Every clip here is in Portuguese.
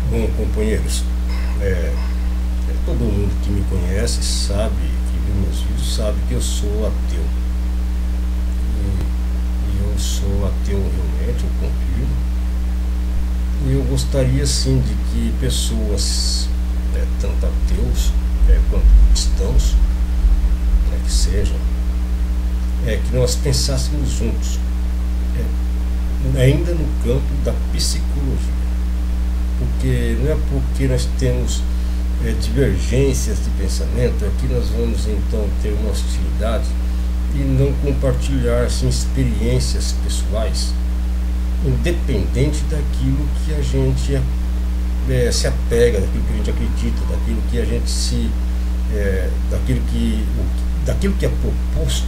Bom, companheiros, todo mundo que me conhece sabe, que viu meus vídeos, sabe que eu sou ateu. E eu sou ateu realmente, eu confio. E eu gostaria sim de que pessoas, tanto ateus quanto cristãos, que sejam, que nós pensássemos juntos, ainda no campo da psicologia. Porque não é porque nós temos divergências de pensamento que nós vamos então ter uma hostilidade e não compartilhar assim, experiências pessoais, independente daquilo que a gente se apega, daquilo que a gente acredita, daquilo que a gente daquilo que é proposto,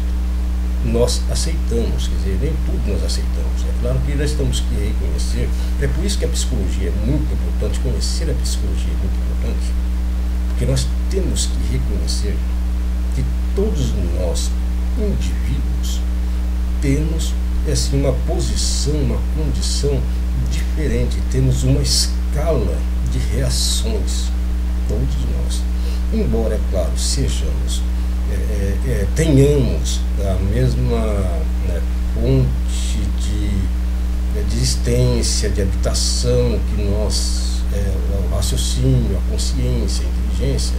nós aceitamos. Quer dizer, nem tudo nós aceitamos. É claro que nós temos que reconhecer. É por isso que a psicologia é muito importante. Conhecer a psicologia é muito importante, porque nós temos que reconhecer que todos nós, indivíduos, temos assim, uma posição, uma condição diferente, temos uma escala de reações, todos nós. Embora, é claro, sejamos tenhamos a mesma fonte de existência, de habitação que nós, o raciocínio, a consciência, a inteligência,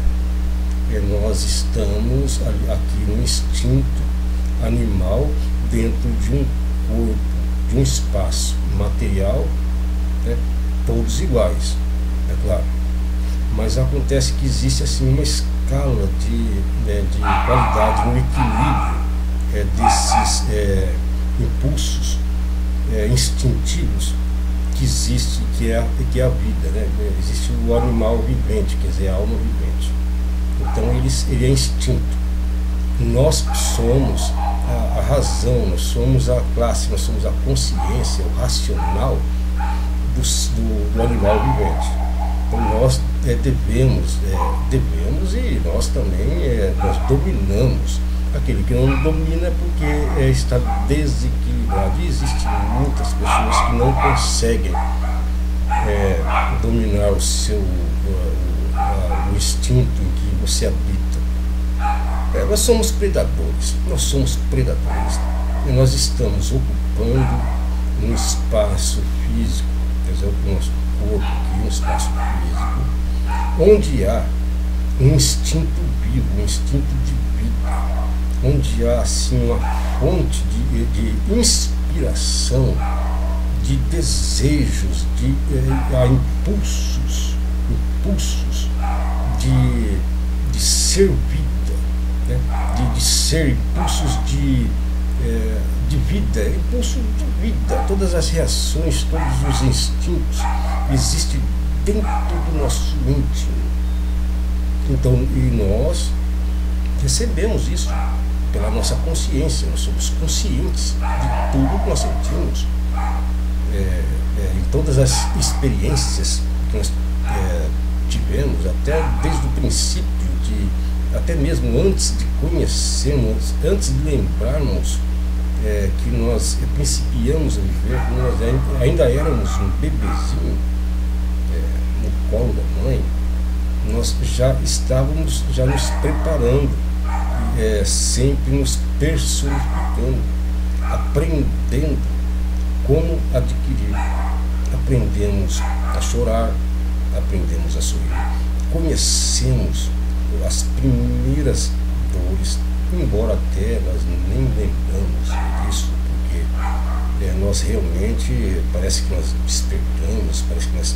nós estamos aqui no instinto animal dentro de um corpo, de um espaço material, todos iguais, é claro. Mas acontece que existe assim uma escala de qualidade, um equilíbrio desses impulsos instintivos que existe, que é a vida, Existe o animal vivente, quer dizer, a alma vivente. Então ele é instinto. Nós somos a razão, nós somos a classe, nós somos a consciência, o racional do animal vivente. Então nós devemos e nós também nós dominamos. Aquele que não domina é porque está desequilibrado. E existem muitas pessoas que não conseguem dominar o instinto em que você habita. Nós somos predadores, e nós estamos ocupando um espaço físico, quer dizer, o nosso corpo aqui, um espaço físico, onde há um instinto vivo, um instinto de vida, onde há assim uma fonte de inspiração, de desejos, de impulsos de ser vida, de ser, impulsos de vida, impulso de vida. Todas as reações, todos os instintos existem dentro do nosso íntimo. Então, e nós recebemos isso pela nossa consciência. Nós somos conscientes de tudo que nós sentimos, em todas as experiências que nós tivemos, até desde o princípio, até mesmo antes de conhecermos, antes de lembrarmos que nós principiamos a viver, que nós ainda éramos um bebezinho no colo da mãe. Nós já estávamos nos preparando, sempre nos personificando, aprendendo como adquirir. Aprendemos a chorar, aprendemos a sorrir, conhecemos as primeiras dores, embora até nós nem lembramos disso, porque nós realmente, parece que nós despertamos, parece que nós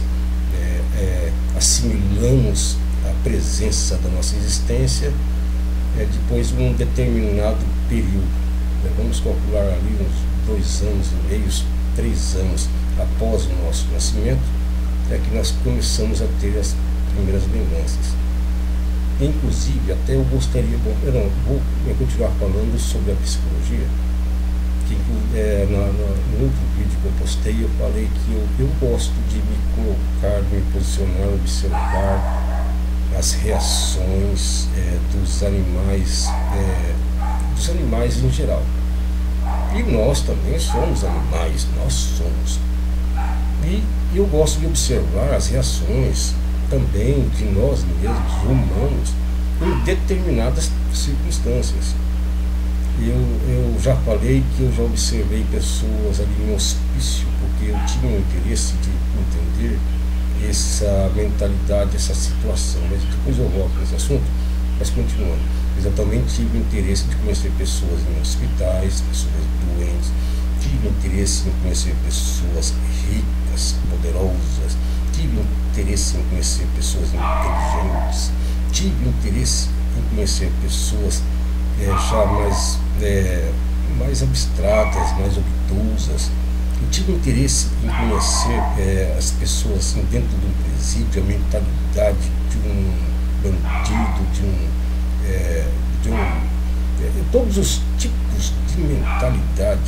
assimilamos a presença da nossa existência depois de um determinado período. Vamos calcular ali uns 2 anos e meio, 3 anos após o nosso nascimento, que nós começamos a ter as primeiras lembranças. Inclusive, até eu gostaria, vou continuar falando sobre a psicologia, que no outro vídeo que eu postei, eu falei que eu gosto de me colocar, de me posicionar, observar as reações dos animais em geral. E nós também somos animais, nós somos. E E eu gosto de observar as reações também de nós mesmos, humanos, em determinadas circunstâncias. Eu já falei que eu já observei pessoas ali em hospício, porque eu tinha o interesse de entender essa mentalidade, essa situação. Mas depois eu volto nesse assunto, mas continuando. Mas eu também tive interesse de conhecer pessoas em hospitais, pessoas doentes, tive interesse em conhecer pessoas ricas, poderosas, tive interesse em conhecer pessoas inteligentes, tive interesse em conhecer pessoas já mais abstratas, mais obtusas. Eu tive interesse em conhecer as pessoas assim, dentro de um presídio, a mentalidade de um bandido, todos os tipos de mentalidade,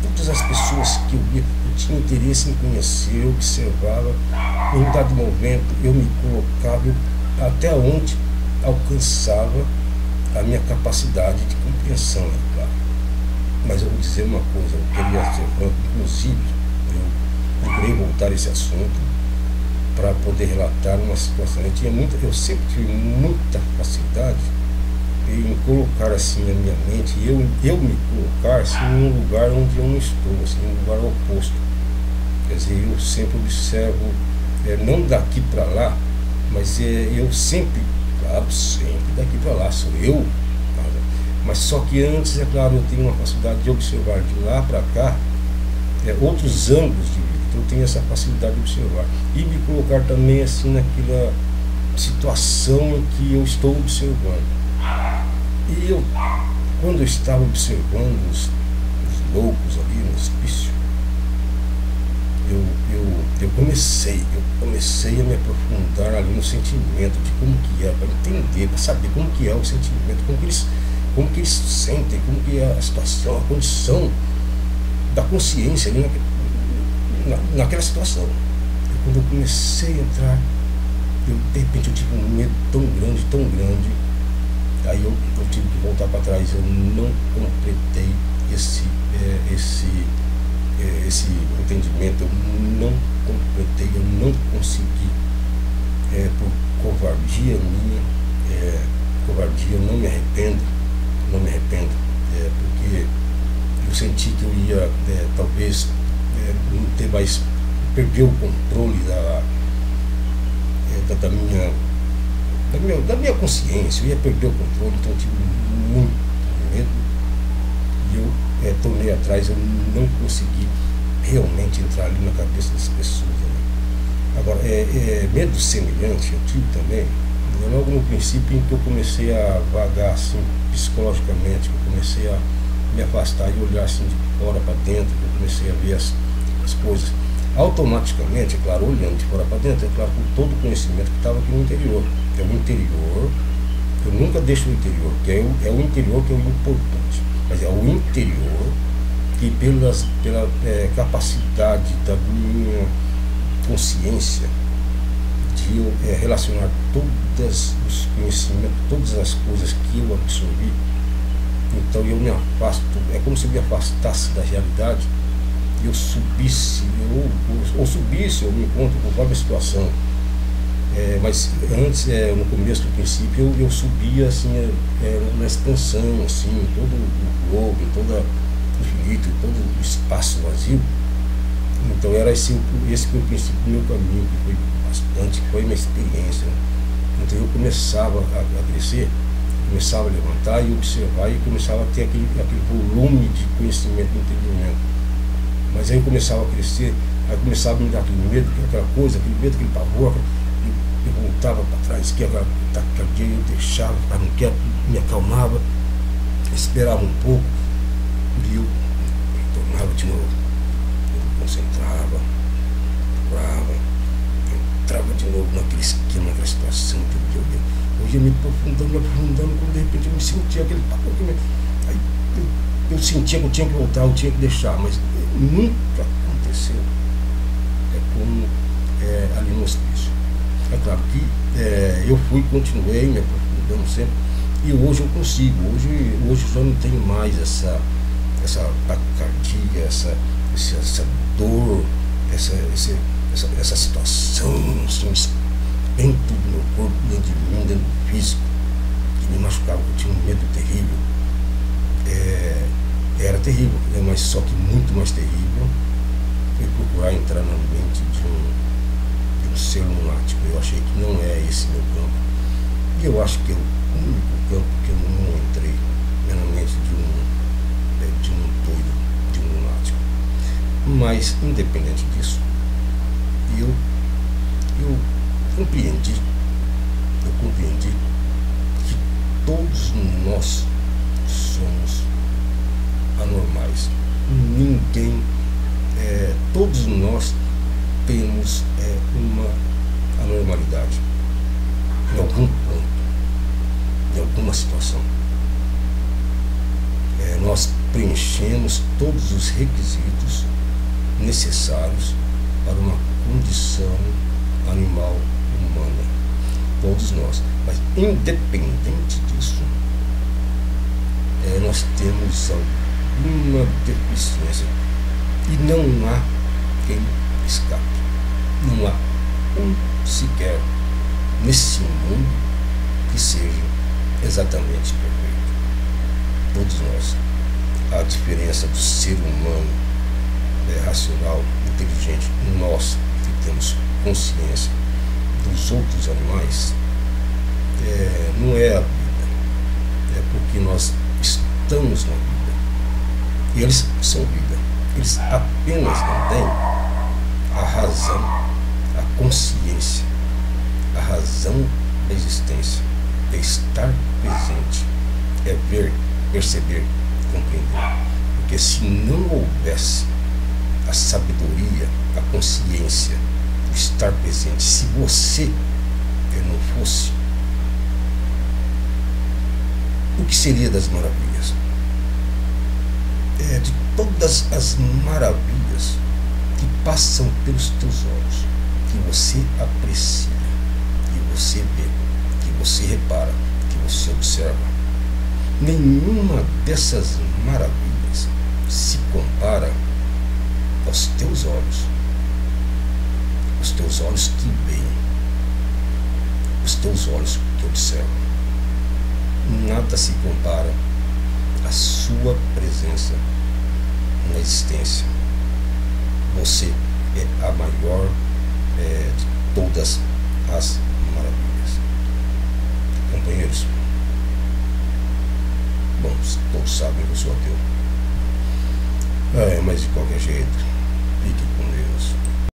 todas as pessoas que eu via, eu tinha interesse em conhecer, eu observava. Em um dado momento eu me colocava até onde alcançava a minha capacidade de compreensão, é claro. Mas eu vou dizer uma coisa, eu queria ser franco, inclusive, eu procurei voltar a esse assunto para poder relatar uma situação. Eu sempre tive muita facilidade em colocar assim a minha mente, eu me colocar assim, em um lugar onde eu não estou, assim, em um lugar oposto. Quer dizer, eu sempre observo, não daqui para lá, mas eu sempre, claro, sempre daqui para lá, sou eu. Mas só que antes, é claro, eu tenho uma facilidade de observar de lá para cá outros ângulos de vida. Então eu tenho essa facilidade de observar. E me colocar também assim naquela situação em que eu estou observando. E eu, quando eu estava observando os loucos ali no hospício, eu comecei a me aprofundar ali no sentimento de como que é, para entender, para saber como que é o sentimento, como que eles sentem, como que é a situação, a condição da consciência ali naquela situação. E quando eu comecei a entrar, de repente eu tive um medo tão grande, aí eu tive que voltar para trás. Eu não completei esse entendimento, eu não completei, eu não consegui, por covardia minha, covardia, eu não me arrependo, porque eu senti que eu ia talvez não ter mais, perder o controle da minha consciência, eu ia perder o controle, então eu tive muito medo e eu tornei atrás, eu não consegui realmente entrar ali na cabeça das pessoas. Agora, medo semelhante eu tive também, logo no princípio em que eu comecei a vagar assim, psicologicamente, eu comecei a me afastar e olhar assim de fora para dentro, eu comecei a ver as coisas. Automaticamente, é claro, olhando de fora para dentro, é claro, com todo o conhecimento que estava aqui no interior. É o interior, eu nunca deixo o interior, porque é o interior que é o importante, mas é o interior que pela capacidade da minha consciência de eu relacionar todos os conhecimentos, todas as coisas que eu absorvi, então eu me afasto, é como se eu me afastasse da realidade, eu subisse, ou me encontro com qualquer situação. Mas antes, no começo do princípio, eu subia assim, na expansão, assim, todo o globo, todo o infinito, todo o espaço vazio. Então era esse foi o princípio do meu caminho, que foi bastante, foi uma experiência. Então eu começava a crescer, começava a levantar e observar, e começava a ter aquele volume de conhecimento e entendimento. Mas aí eu começava a crescer, aí começava a me dar aquele medo, aquela coisa, aquele medo, aquele pavor. Eu voltava para trás, que agora eu deixava, ficava quieto, me acalmava, esperava um pouco, e eu tornava de novo. Eu me concentrava, procurava, entrava de novo naquele esquema, naquela situação que eu ia me aprofundando, quando de repente eu me sentia aquele pavor. Aí eu sentia que eu tinha que voltar, eu tinha que deixar, mas nunca aconteceu. É como ali no hospício. É claro que eu continuei me aprofundando sempre, e hoje eu consigo, hoje já não tenho mais essa taquicardia, essa dor, esse essa situação, assim, bem tudo no meu corpo, dentro de mim, dentro do físico, que me machucava, eu tinha um medo terrível. Era terrível, né? Mas só que muito mais terrível foi procurar entrar na mente de um ser lunático. Eu achei que não é esse meu campo. E eu acho que é o único campo que eu não entrei, é na mente de um doido, de um lunático. Mas, independente disso, eu compreendi que todos nós somos anormais. Ninguém, todos nós temos uma anormalidade em algum ponto, em alguma situação. Nós preenchemos todos os requisitos necessários para uma condição animal humana, todos nós. Mas independente disso, nós temos alguma deficiência e não há quem escape. Não há um sequer nesse mundo que seja exatamente perfeito. Todos nós. A diferença do ser humano racional, inteligente, nós que temos consciência dos outros animais, não é a vida, é porque nós estamos na vida e eles são vida. Eles apenas não têm a razão, a consciência, a razão da existência, é estar presente, é ver, perceber, compreender. Porque se não houvesse a sabedoria, a consciência, o estar presente, se você não fosse, o que seria das maravilhas? De todas as maravilhas que passam pelos teus olhos, que você aprecia, que você vê, que você repara, que você observa, nenhuma dessas maravilhas se compara aos teus olhos que veem, os teus olhos que observam. Nada se compara à sua presença na existência. Você é a maior de todas as maravilhas. Companheiros, bom, todos sabem que eu sou ateu. Mas de qualquer jeito,